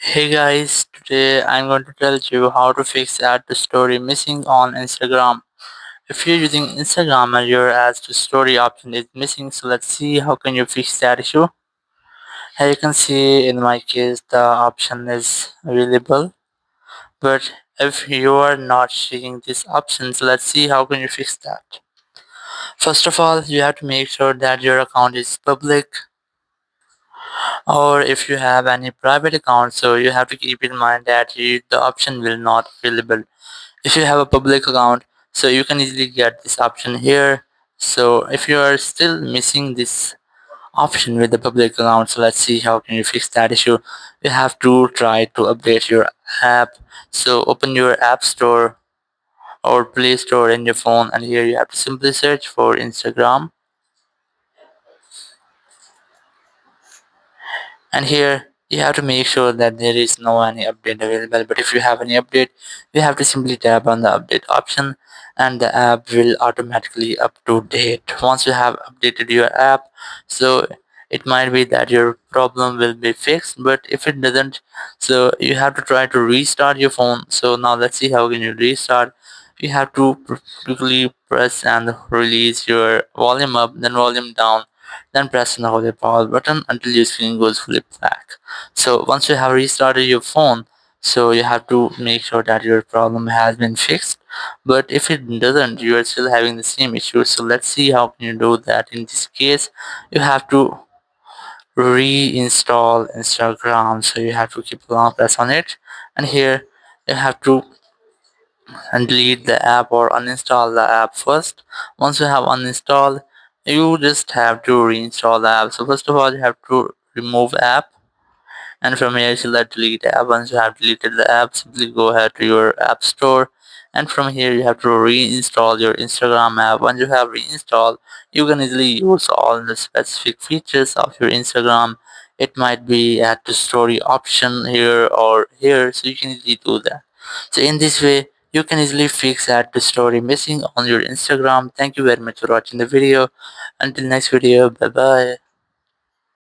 Hey guys, today I'm going to tell you how to fix add to story missing on Instagram. If you're using Instagram and your add to story option is missing, so let's see how can you fix that issue. Here you can see in my case the option is available, but if you are not seeing this option, so let's see how can you fix that. First of all, you have to make sure that your account is public, or if you have any private account, so you have to keep in mind that the option will not available if you have a public account, so you can easily get this option here. So if you are still missing this option with the public account, so let's see how can you fix that issue. You have to try to update your app. So open your app store or play store in your phone, and here you have to simply search for Instagram, and here you have to make sure that there is no any update available. But if you have any update, you have to simply tap on the update option, and the app will automatically up to date once you have updated your app. So it might be that your problem will be fixed, but if it doesn't, so you have to try to restart your phone. So now let's see how can you restart. You have to quickly press and release your volume up, then volume down, then press on the holy power button until your screen goes fully black. So once you have restarted your phone, so you have to make sure that your problem has been fixed. But if it doesn't, you are still having the same issue. So let's see how can you do that. In this case, you have to reinstall Instagram. So you have to keep a long press on it, and here you have to delete the app or uninstall the app first. Once you have uninstalled, you just have to reinstall the app. So first of all, you have to remove app, and from here select delete app. Once you have deleted the app, simply go ahead to your app store, and from here you have to reinstall your Instagram app. Once you have reinstalled, you can easily use all the specific features of your Instagram. It might be add to story option here or here, so you can easily do that. So in this way you can easily fix add to story missing on your Instagram. Thank you very much for watching the video. Until next video, bye bye.